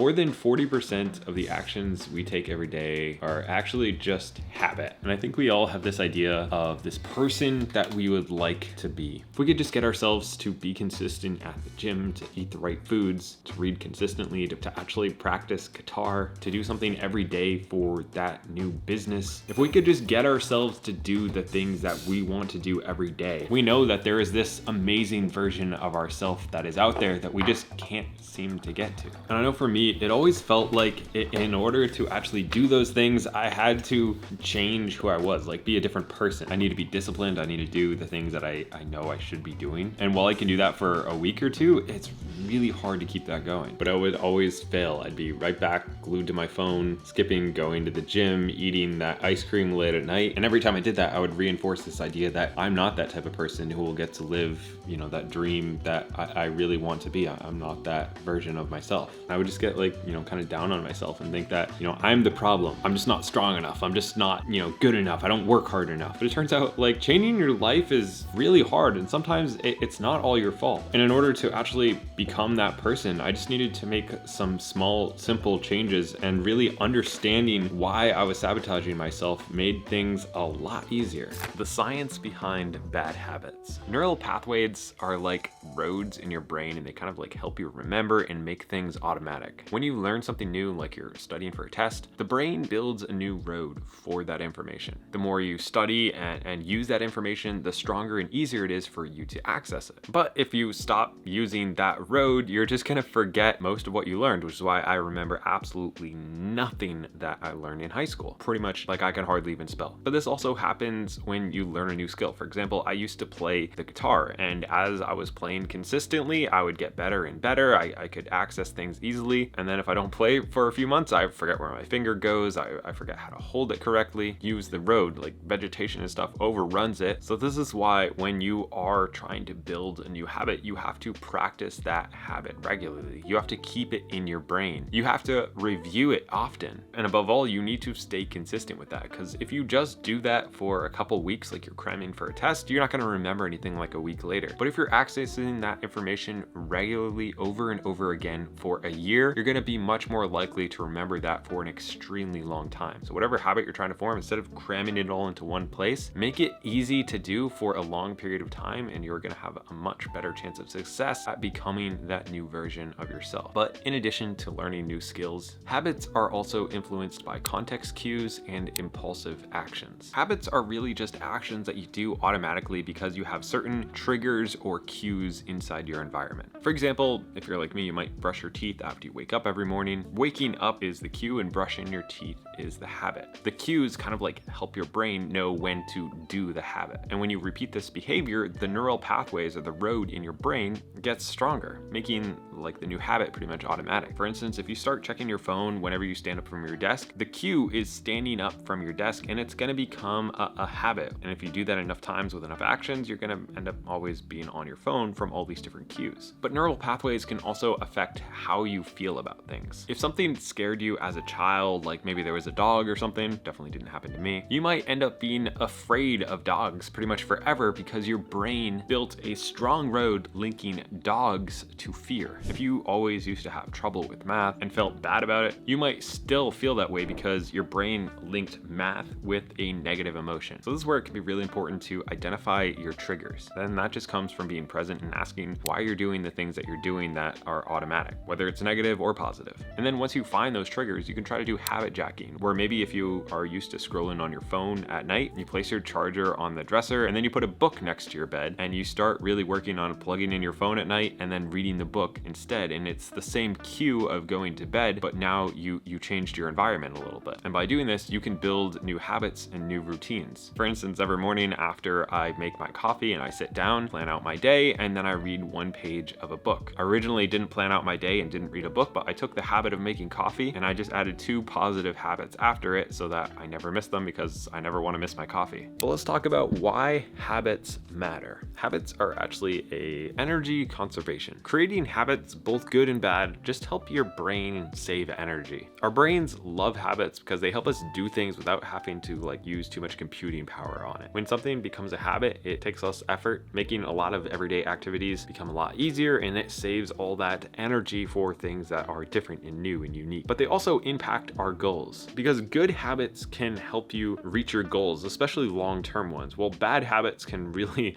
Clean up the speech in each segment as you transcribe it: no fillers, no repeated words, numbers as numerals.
More than 40% of the actions we take every day are actually just habit. And I think we all have this idea of this person that we would like to be. If we could just get ourselves to be consistent at the gym, to eat the right foods, to read consistently, to actually practice guitar, to do something every day for that new business. If we could just get ourselves to do the things that we want to do every day, we know that there is this amazing version of ourselves that is out there that we just can't seem to get to. And I know for me, it always felt like in order to actually do those things, I had to change who I was, like be a different person. I need to be disciplined. I need to do the things that I know I should be doing. And while I can do that for a week or two, it's really hard to keep that going. But I would always fail. I'd be right back glued to my phone, skipping going to the gym, eating that ice cream late at night. And every time I did that, I would reinforce this idea that I'm not that type of person who will get to live, that dream that I really want to be. I'm not that version of myself. I would just get kind of down on myself and think that, I'm the problem. I'm just not strong enough. I'm just not, good enough. I don't work hard enough. But it turns out changing your life is really hard. And sometimes it's not all your fault. And in order to actually become that person, I just needed to make some small, simple changes, and really understanding why I was sabotaging myself made things a lot easier. The science behind bad habits. Neural pathways are like roads in your brain, and they kind of help you remember and make things automatic. When you learn something new, like you're studying for a test, the brain builds a new road for that information. The more you study and use that information, the stronger and easier it is for you to access it. But if you stop using that road, you're just gonna forget most of what you learned, which is why I remember absolutely nothing that I learned in high school. Pretty much I can hardly even spell. But this also happens when you learn a new skill. For example, I used to play the guitar, and as I was playing consistently, I would get better and better. I could access things easily. And then if I don't play for a few months, I forget where my finger goes. I forget how to hold it correctly. Use the road, vegetation and stuff overruns it. So this is why when you are trying to build a new habit, you have to practice that habit regularly. You have to keep it in your brain. You have to review it often. And above all, you need to stay consistent with that, because if you just do that for a couple weeks, like you're cramming for a test, you're not going to remember anything a week later. But if you're accessing that information regularly over and over again for a year, you're going to be much more likely to remember that for an extremely long time. So whatever habit you're trying to form, instead of cramming it all into one place, make it easy to do for a long period of time, and you're going to have a much better chance of success at becoming that new version of yourself. But in addition to learning new skills, habits are also influenced by context cues and impulsive actions. Habits are really just actions that you do automatically because you have certain triggers or cues inside your environment. For example, if you're like me, you might brush your teeth after you wake up every morning. Waking up is the cue, and brushing your teeth is the habit. The cues kind of help your brain know when to do the habit. And when you repeat this behavior, the neural pathways, or the road in your brain, gets stronger, making the new habit pretty much automatic. For instance, if you start checking your phone whenever you stand up from your desk, the cue is standing up from your desk, and it's going to become a habit. And if you do that enough times with enough actions, you're going to end up always being on your phone from all these different cues. But neural pathways can also affect how you feel about things. If something scared you as a child, like maybe there was a dog or something, definitely didn't happen to me, you might end up being afraid of dogs pretty much forever, because your brain built a strong road linking dogs to fear. If you always used to have trouble with math and felt bad about it, you might still feel that way because your brain linked math with a negative emotion. So this is where it can be really important to identify your triggers. Then that just comes from being present and asking why you're doing the things that you're doing that are automatic, whether it's negative or positive. And then once you find those triggers, you can try to do habit jacking, where maybe if you are used to scrolling on your phone at night, you place your charger on the dresser, and then you put a book next to your bed, and you start really working on plugging in your phone at night and then reading the book instead. And it's the same cue of going to bed, but now you changed your environment a little bit. And by doing this, you can build new habits and new routines. For instance, every morning after I make my coffee and I sit down, plan out my day, and then I read one page of a book. I originally didn't plan out my day and didn't read a book, but I took the habit of making coffee and I just added 2 positive habits after it so that I never miss them, because I never want to miss my coffee. But let's talk about why habits matter. Habits are actually a energy conservation. Creating habits, both good and bad, just help your brain save energy. Our brains love habits because they help us do things without having to use too much computing power on it. When something becomes a habit, it takes less effort, making a lot of everyday activities become a lot easier, and it saves all that energy for things that are different and new and unique, but they also impact our goals, because good habits can help you reach your goals, especially long-term ones, while bad habits can really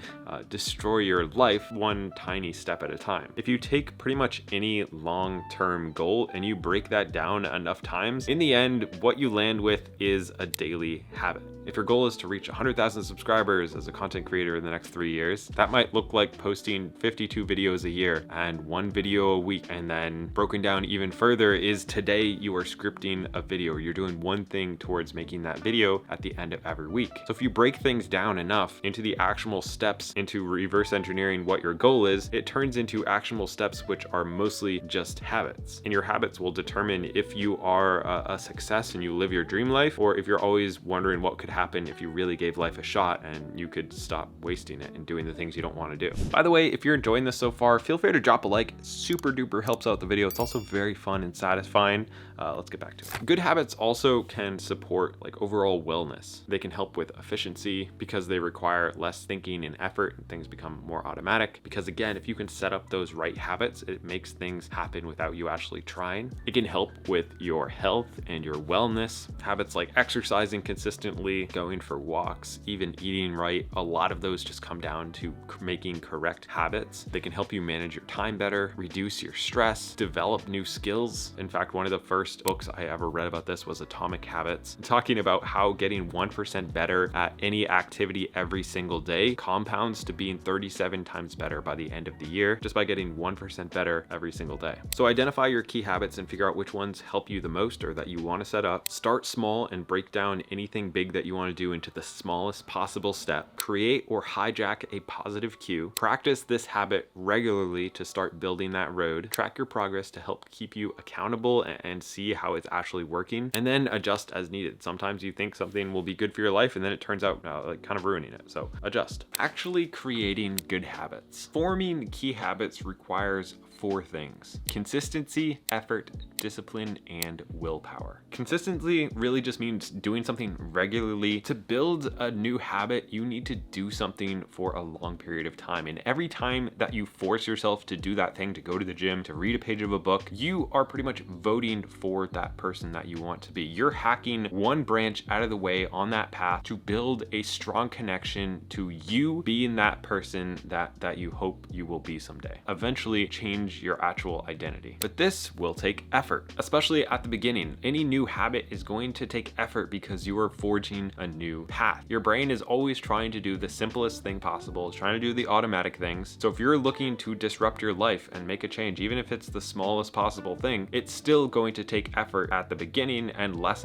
destroy your life one tiny step at a time. If you take pretty much any long-term goal and you break that down enough times, in the end, what you land with is a daily habit. If your goal is to reach 100,000 subscribers as a content creator in the next 3 years, that might look like posting 52 videos a year and 1 video a week. And then broken down even further is today you are scripting a video. You're doing one thing towards making that video at the end of every week. So if you break things down enough into the actionable steps, into reverse engineering what your goal is, it turns into actionable steps which are mostly just habits. And your habits will determine if you are a success and you live your dream life, or if you're always wondering what could happen if you really gave life a shot and you could stop wasting it and doing the things you don't want to do. By the way, if you're enjoying this so far, feel free to drop a like. Super duper helps out the video. It's also very fun and satisfying. Let's get back to it. Good habits also can support like overall wellness. They can help with efficiency because they require less thinking and effort, and things become more automatic. Because again, if you can set up those right habits, it makes things happen without you actually trying. It can help with your health and your wellness. Habits like exercising consistently, going for walks, even eating right, a lot of those just come down to making correct habits. They can help you manage your time better, reduce your stress, develop new skills. In fact, one of the first books I ever read about this was Atomic Habits, talking about how getting 1% better at any activity every single day compounds to being 37 times better by the end of the year, just by getting 1% better every single day. So identify your key habits and figure out which ones help you the most or that you want to set up. Start small and break down anything big that you want to do into the smallest possible step. Create or hijack a positive cue. Practice this habit regularly to start building that road. Track your progress to help keep you accountable and see how it's actually working, and then adjust as needed. Sometimes you think something will be good for your life and then it turns out like kind of ruining it. So adjust. Actually creating good habits. Forming key habits requires 4 things: consistency, effort, discipline, and willpower. Consistency really just means doing something regularly. To build a new habit, you need to do something for a long period of time. And every time that you force yourself to do that thing, to go to the gym, to read a page of a book, you are pretty much voting for that person that you want to be. You're hacking one branch out of the way on that path to build a strong connection to you being that person that you hope you will be someday. Eventually change your actual identity. But this will take effort, especially at the beginning. Any new habit is going to take effort because you are forging a new path. Your brain is always trying to do the simplest thing possible. It's trying to do the automatic things. So if you're looking to disrupt your life and make a change, even if it's the smallest possible thing, it's still going to take effort at the beginning and less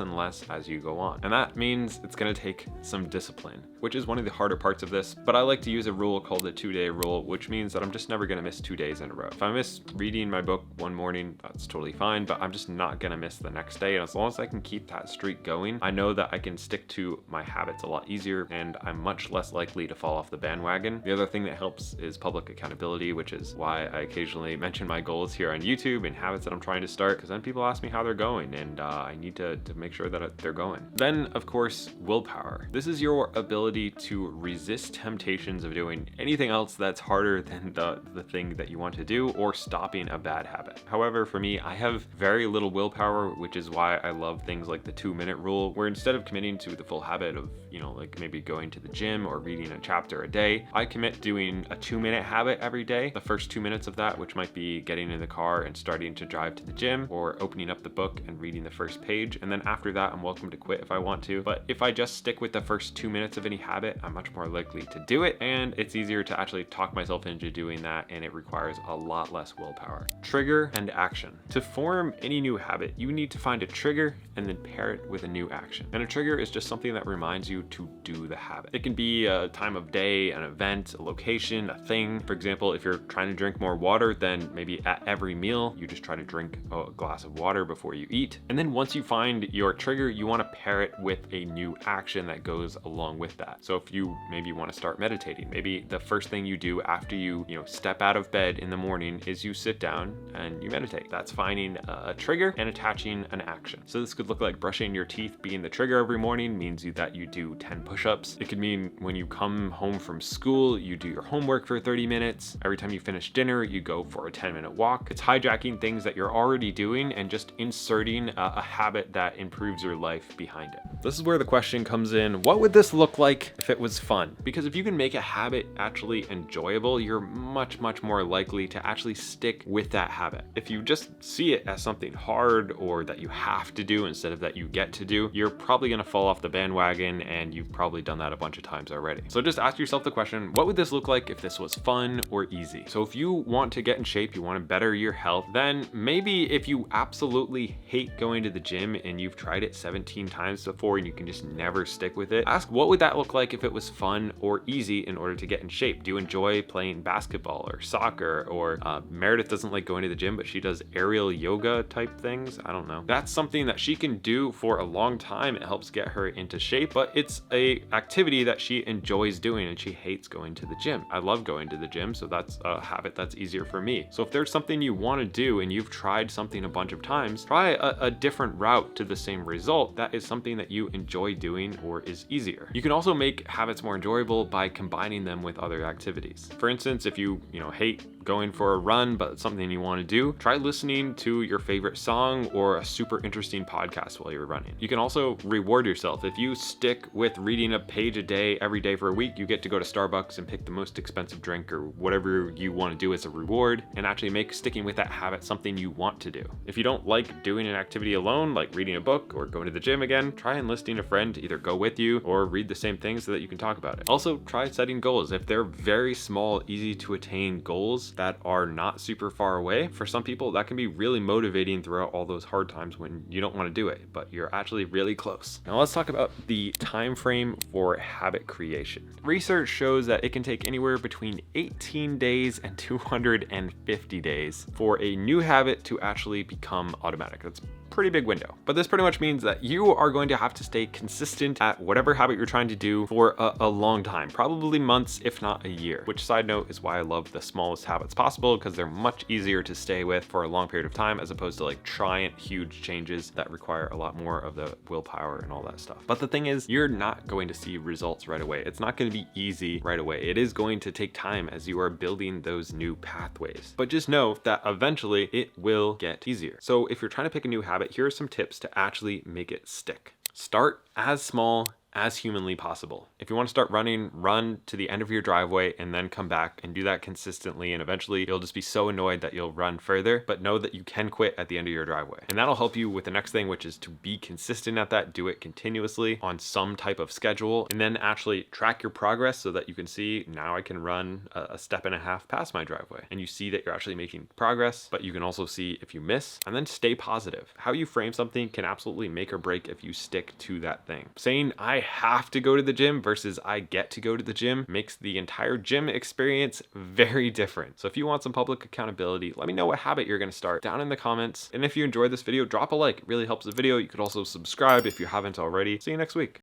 as you go on. And that means it's going to take some discipline, which is one of the harder parts of this. But I like to use a rule called the 2-day rule, which means that I'm just never going to miss 2 days in a row. If I miss reading my book one morning, that's totally fine, but I'm just not going to miss the next day. And as long as I can keep that streak going, I know that I can stick to my habits a lot easier, and I'm much less likely to fall off the bandwagon. The other thing that helps is public accountability, which is why I occasionally mention my goals here on YouTube and habits that I'm trying to start, because then people ask me how they're going, and I need to make sure that they're going. Then, of course, willpower. This is your ability to resist temptations of doing anything else that's harder than the thing that you want to do, or stopping a bad habit. However, for me, I have very little willpower, which is why I love things like the 2-minute rule, where instead of committing to the full habit of, like maybe going to the gym or reading a chapter a day, I commit doing a 2-minute habit every day. The first 2 minutes of that, which might be getting in the car and starting to drive to the gym, or opening up the book and reading the first page. And then after that, I'm welcome to quit if I want to. But if I just stick with the first 2 minutes of any habit, I'm much more likely to do it. And it's easier to actually talk myself into doing that, and it requires a lot less willpower. Trigger and action. To form any new habit, you need to find a trigger and then pair it with a new action. And a trigger is just something that reminds you to do the habit. It can be a time of day, an event, a location, a thing. For example, if you're trying to drink more water, then maybe at every meal, you just try to drink a glass of water before you eat. And then once you find your trigger, you want to pair it with a new action that goes along with that. So if you maybe want to start meditating, maybe the first thing you do after you step out of bed in the morning is is you sit down and you meditate. That's finding a trigger and attaching an action. So this could look like brushing your teeth being the trigger every morning means that you do 10 push-ups. It could mean when you come home from school, you do your homework for 30 minutes. Every time you finish dinner, you go for a 10-minute walk. It's hijacking things that you're already doing and just inserting a habit that improves your life behind it. This is where the question comes in. What would this look like if it was fun? Because if you can make a habit actually enjoyable, you're much more likely to actually stick with that habit. If you just see it as something hard or that you have to do instead of that you get to do, you're probably gonna fall off the bandwagon, and you've probably done that a bunch of times already. So just ask yourself the question, what would this look like if this was fun or easy? So if you want to get in shape, you want to better your health, then maybe if you absolutely hate going to the gym and you've tried it 17 times before and you can just never stick with it, ask what would that look like if it was fun or easy in order to get in shape. Do you enjoy playing basketball or soccer? Or Meredith doesn't like going to the gym, but she does aerial yoga type things. I don't know. That's something that she can do for a long time. It helps get her into shape, but it's a activity that she enjoys doing and she hates going to the gym. I love going to the gym, so that's a habit that's easier for me. So if there's something you want to do and you've tried something a bunch of times, try a different route to the same result that is something that you enjoy doing or is easier. You can also make habits more enjoyable by combining them with other activities. For instance, if you hate going for a run, but it's something you want to do, try listening to your favorite song or a super interesting podcast while you're running. You can also reward yourself. If you stick with reading a page a day every day for a week, you get to go to Starbucks and pick the most expensive drink or whatever you want to do as a reward, and actually make sticking with that habit something you want to do. If you don't like doing an activity alone, like reading a book or going to the gym again, try enlisting a friend to either go with you or read the same thing so that you can talk about it. Also, try setting goals. If they're very small, easy to attain goals that are not super far away, for some people that can be really motivating throughout all those hard times when you don't want to do it, but you're actually really close. Now let's talk about the time frame for habit creation. Research shows that it can take anywhere between 18 days and 250 days for a new habit to actually become automatic. That's pretty big window. But this pretty much means that you are going to have to stay consistent at whatever habit you're trying to do for a long time, probably months, if not a year, which, side note, is why I love the smallest habits possible, because they're much easier to stay with for a long period of time as opposed to like giant, huge changes that require a lot more of the willpower and all that stuff. But the thing is, you're not going to see results right away. It's not going to be easy right away. It is going to take time as you are building those new pathways. But just know that eventually it will get easier. So if you're trying to pick a new habit, here are some tips to actually make it stick. Start as small as humanly possible. If you want to start running, run to the end of your driveway and then come back and do that consistently, and eventually you'll just be so annoyed that you'll run further, but know that you can quit at the end of your driveway. And that'll help you with the next thing, which is to be consistent at that, do it continuously on some type of schedule, and then actually track your progress so that you can see, now I can run a step and a half past my driveway. And you see that you're actually making progress, but you can also see if you miss, and then stay positive. How you frame something can absolutely make or break if you stick to that thing. Saying, I have to go to the gym versus I get to go to the gym makes the entire gym experience very different. So if you want some public accountability, let me know what habit you're going to start down in the comments. And if you enjoyed this video, drop a like. It really helps the video. You could also subscribe if you haven't already. See you next week.